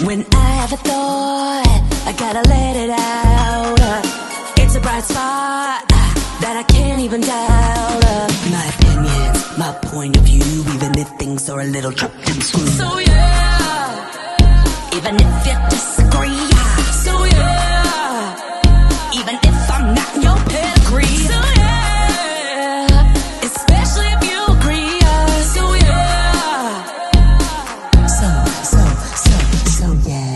When I have a thought, I gotta let it out. It's a bright spot that I can't even doubt. My opinions, my point of view, even if things are a little chopped and screwed. So yeah, even if you disagree. So yeah, even if I'm not in your pedigree. So yeah, especially if you agree. So yeah, so yeah.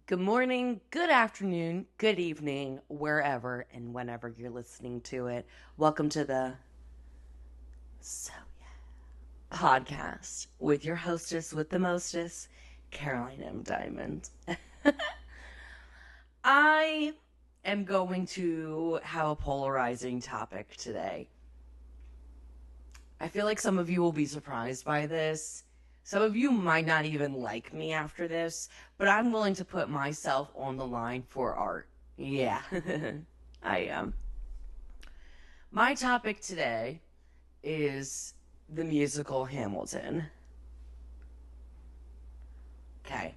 Good morning, good afternoon, good evening, wherever and whenever you're listening to it. Welcome to the So Yeah podcast with your hostess with the mostest, Caroline M. Diamond. I am going to have a polarizing topic today. I feel like some of you will be surprised by this. Some of you might not even like me after this, but I'm willing to put myself on the line for art. Yeah, I am. My topic today is the musical Hamilton. Okay,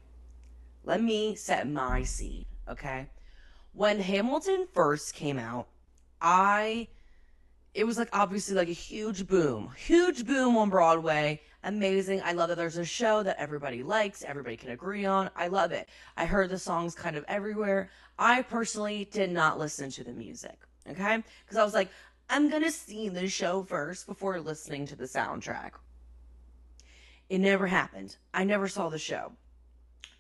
let me set my scene, okay? When Hamilton first came out, it was like obviously like a huge boom on Broadway. Amazing. I love that there's a show that everybody likes, everybody can agree on. I love it. I heard the songs kind of everywhere. I personally did not listen to the music, okay? Because I was like, I'm gonna see the show first before listening to the soundtrack. It never happened. I never saw the show.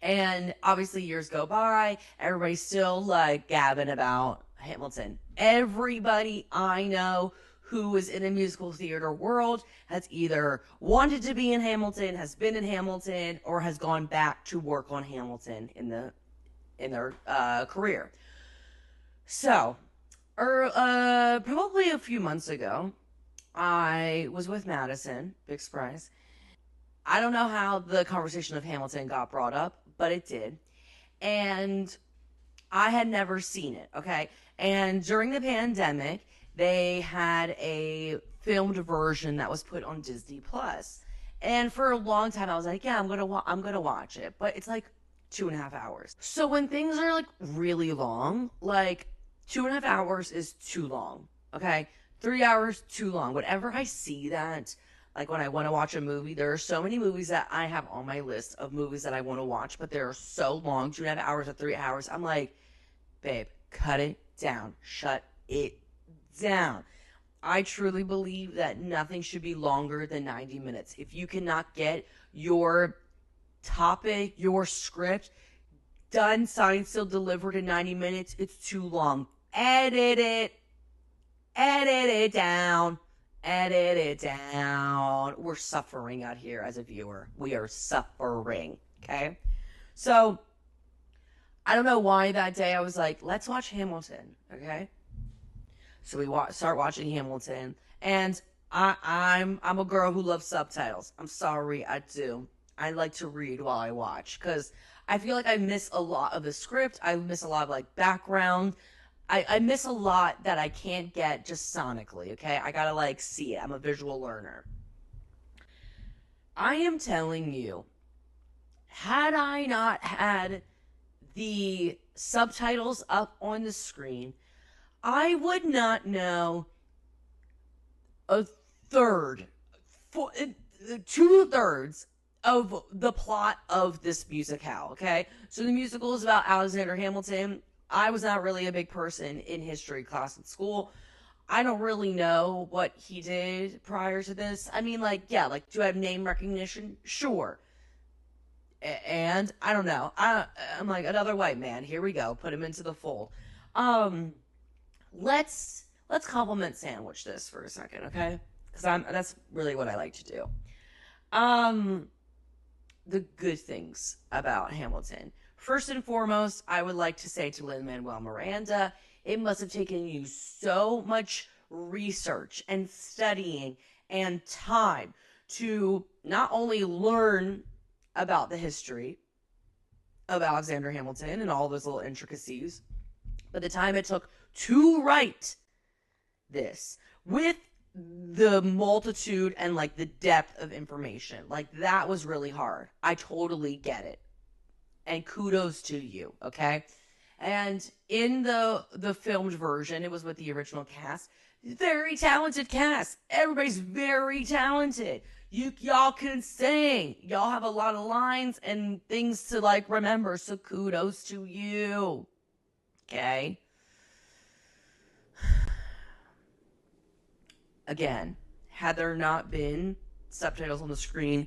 And obviously years go by, everybody's still like gabbing about Hamilton. Everybody I know who is in a musical theater world has either wanted to be in Hamilton, has been in Hamilton, or has gone back to work on Hamilton in their career. So, probably a few months ago, I was with Madison, big surprise. I don't know how the conversation of Hamilton got brought up, but it did. And I had never seen it, okay? And during the pandemic, they had a filmed version that was put on Disney Plus. And for a long time, I was like, yeah, I'm gonna watch it. But it's like 2.5 hours. So when things are like really long, like 2.5 hours is too long, okay? 3 hours, too long. Whenever I see that, like when I want to watch a movie, there are so many movies that I have on my list of movies that I want to watch, but they're so long, 2.5 hours or 3 hours. I'm like, babe, cut it down. Shut it down. I truly believe that nothing should be longer than 90 minutes. If you cannot get your topic, your script done, signed, sealed, delivered in 90 minutes, it's too long. Edit it down. Edit it down. We're suffering out here as a viewer. We are suffering, okay? So, I don't know why that day I was like, let's watch Hamilton, okay? So we start watching Hamilton, and I'm a girl who loves subtitles. I'm sorry, I do. I like to read while I watch, because I feel like I miss a lot of the script. I miss a lot of like background. I miss a lot that I can't get just sonically, okay? I gotta like see it. I'm a visual learner. I am telling you, had I not had the subtitles up on the screen, I would not know a third, 2/3 of the plot of this musicale, okay? So the musical is about Alexander Hamilton. I was not really a big person in history class at school. I don't really know what he did prior to this. I mean, like, yeah, like, do I have name recognition? Sure. And I don't know. I'm like, another white man. Here we go. Put him into the fold. Let's compliment sandwich this for a second, okay? Because that's really what I like to do. The good things about Hamilton. First and foremost, I would like to say to Lin-Manuel Miranda, it must have taken you so much research and studying and time to not only learn about the history of Alexander Hamilton and all those little intricacies, but the time it took to write this with the multitude and like the depth of information. Like that was really hard. I totally get it. And kudos to you, okay? And in the filmed version, it was with the original cast. Very talented cast. Everybody's very talented. Y'all can sing. Y'all have a lot of lines and things to like remember. So kudos to you. Okay? Again, had there not been subtitles on the screen,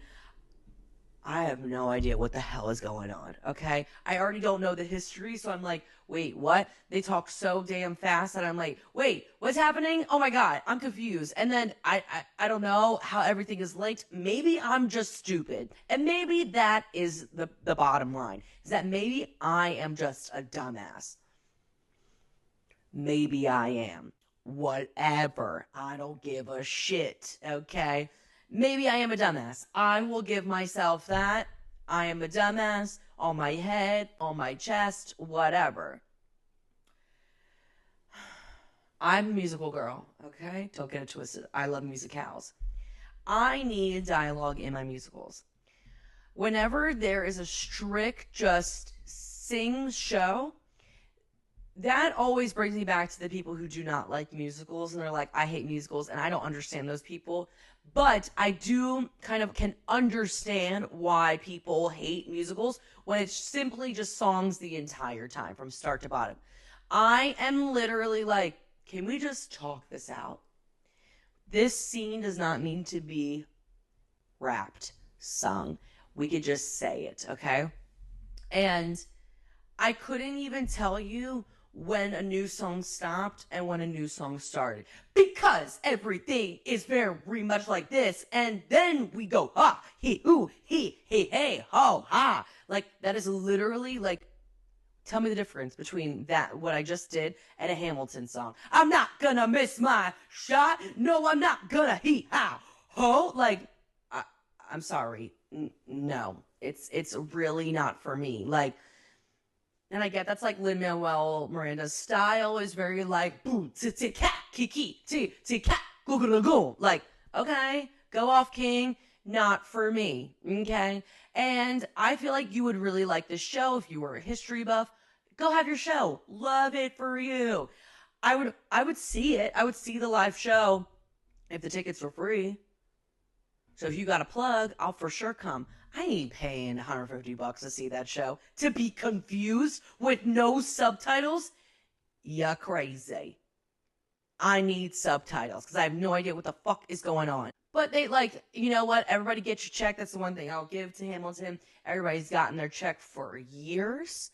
I have no idea what the hell is going on, okay? I already don't know the history, so I'm like, wait, what? They talk so damn fast that I'm like, wait, what's happening? Oh my god, I'm confused. And then I don't know how everything is linked. Maybe I'm just stupid. And maybe that is the bottom line, is that maybe I am just a dumbass. Maybe I am. Whatever. I don't give a shit, okay? Maybe I am a dumbass. I will give myself that. I am a dumbass on my head, on my chest, whatever. I'm a musical girl, okay? Don't get it twisted. I love musicals. I need dialogue in my musicals. Whenever there is a strict just sing show, that always brings me back to the people who do not like musicals and they're like, I hate musicals, and I don't understand those people. But I do kind of can understand why people hate musicals when it's simply just songs the entire time from start to bottom. I am literally like, can we just talk this out? This scene does not need to be rapped, sung. We could just say it, okay? And I couldn't even tell you when a new song stopped and when a new song started, because everything is very much like this, and then we go ha he ooh he hey ho ha. Like that is literally like, tell me the difference between that, what I just did, and a Hamilton song. I'm not gonna miss my shot. No, I'm not gonna he ha ho. Like I'm sorry, no, it's really not for me. Like, and I get that's like Lin-Manuel Miranda's style is very like boom ti cat kiki ti cat go go go. Like, okay, go off, King. Not for me. Okay, and I feel like you would really like this show if you were a history buff. Go have your show. Love it for you. I would see it. I would see the live show if the tickets were free. So if you got a plug, I'll for sure come. I ain't paying $150 to see that show. To be confused with no subtitles? Ya crazy. I need subtitles because I have no idea what the fuck is going on. But they like, you know what? Everybody get your check. That's the one thing I'll give to Hamilton. Everybody's gotten their check for years.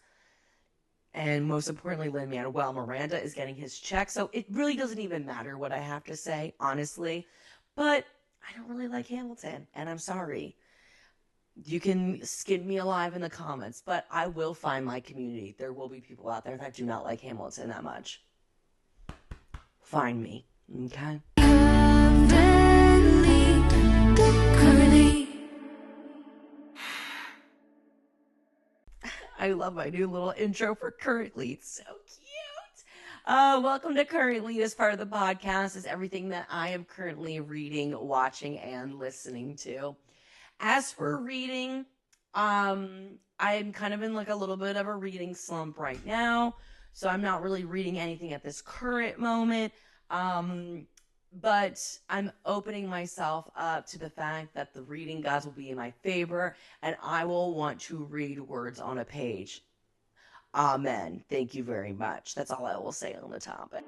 And most importantly, Lin-Manuel Miranda is getting his check. So it really doesn't even matter what I have to say, honestly. But I don't really like Hamilton, and I'm sorry. You can skin me alive in the comments, but I will find my community. There will be people out there that do not like Hamilton that much. Find me, okay? I love my new little intro for Currently. It's so cute. Welcome to Currently. This part of the podcast is everything that I am currently reading, watching, and listening to. As for reading, I'm kind of in like a little bit of a reading slump right now, so I'm not really reading anything at this current moment. But I'm opening myself up to the fact that the reading gods will be in my favor, and I will want to read words on a page. Amen. Thank you very much. That's all I will say on the topic.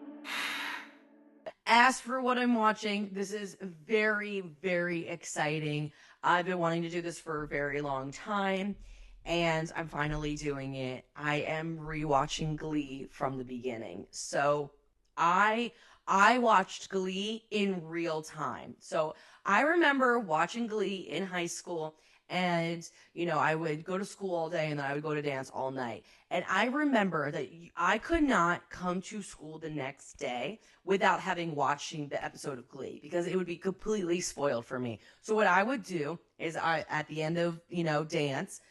As for what I'm watching, this is very, very exciting. I've been wanting to do this for a very long time, and I'm finally doing it. I am rewatching Glee from the beginning. So I watched Glee in real time. So I remember watching Glee in high school, and I would go to school all day and then I would go to dance all night. And I remember that I could not come to school the next day without having watching the episode of Glee, because it would be completely spoiled for me. So what I would do is at the end of, dance,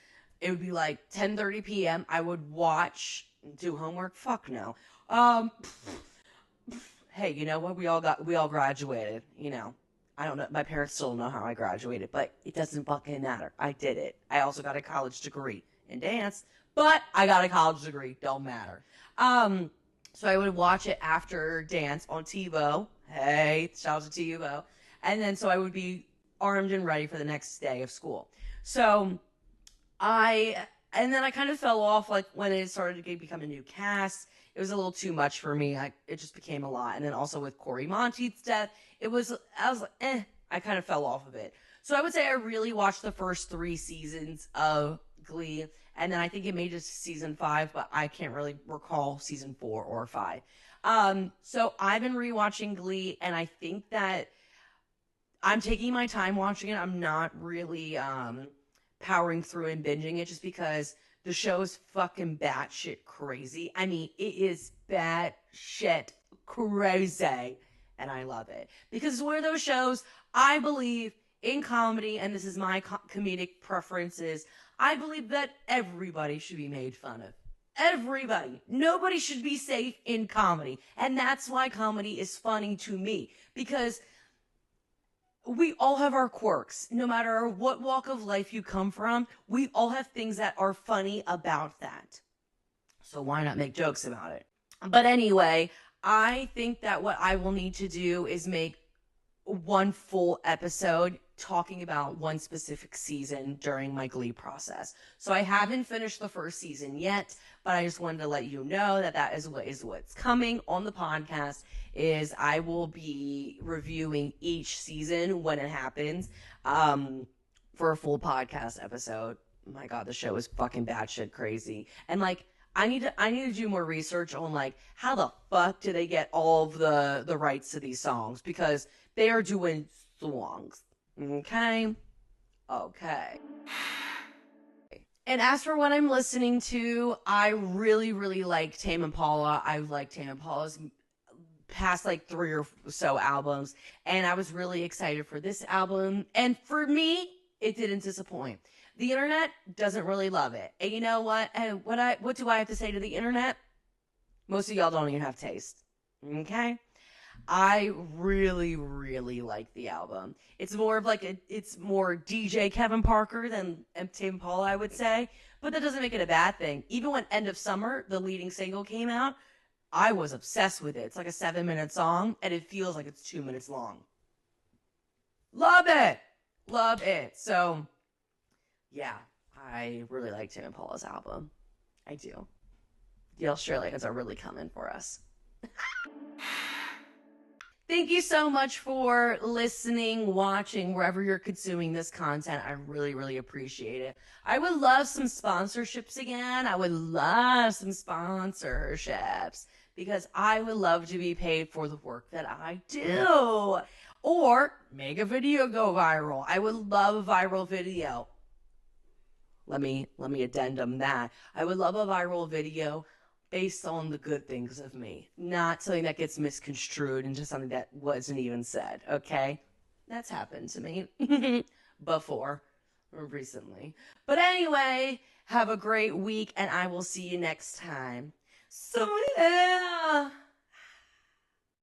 it would be like 10:30 p.m. I would watch, do homework. Fuck no. hey, you know what? We all graduated, you know. I don't know. My parents still don't know how I graduated, but it doesn't fucking matter. I did it. I also got a college degree in dance, but I got a college degree. Don't matter. So I would watch it after dance on TiVo. Hey, shout out to TiVo. And then so I would be armed and ready for the next day of school. So and then I kind of fell off like when it started to become a new cast. It was a little too much for me. It just became a lot. And then also with Corey Monteith's death, I was like, I kind of fell off of it. So I would say I really watched the first 3 seasons of Glee. And then I think it made it to season 5, but I can't really recall season 4 or 5. So I've been rewatching Glee, and I think that I'm taking my time watching it. I'm not really powering through and binging it just because the show is fucking batshit crazy. I mean, it is batshit crazy, and I love it because it's one of those shows. I believe in comedy, and this is my comedic preferences. I believe that everybody should be made fun of. Everybody. Nobody should be safe in comedy, and that's why comedy is funny to me because we all have our quirks. No matter what walk of life you come from, we all have things that are funny about that. So why not make jokes about it? But anyway, I think that what I will need to do is make one full episode talking about one specific season during my Glee process. So I haven't finished the first season yet, but I just wanted to let you know that that is what's coming on the podcast. Is I will be reviewing each season when it happens for a full podcast episode. My God, the show is fucking batshit crazy, and like I need to do more research on like how the fuck do they get all of the rights to these songs, because they are doing songs. Okay. And as for what I'm listening to, I really, really like Tame Impala. I like Tame Impala's past like 3 or so albums, and I was really excited for this album. And for me, it didn't disappoint. The internet doesn't really love it. And you know what? And what do I have to say to the internet? Most of y'all don't even have taste. Okay? I really, really like the album. It's more of like it's more DJ Kevin Parker than Tame Impala, I would say. But that doesn't make it a bad thing. Even when End of Summer, the leading single, came out, I was obsessed with it. It's like a 7-minute song, and it feels like it's 2 minutes long. Love it! Love it. So, yeah, I really like Tame Impala's album. I do. The Australians are really coming for us. Thank you so much for listening, watching, wherever you're consuming this content. I really, really appreciate it. I would love some sponsorships again. I would love some sponsorships because I would love to be paid for the work that I do. Or make a video go viral. I would love a viral video. Let me addendum that. I would love a viral video based on the good things of me, not something that gets misconstrued into something that wasn't even said, okay? That's happened to me before, recently. But anyway, have a great week, and I will see you next time. So yeah.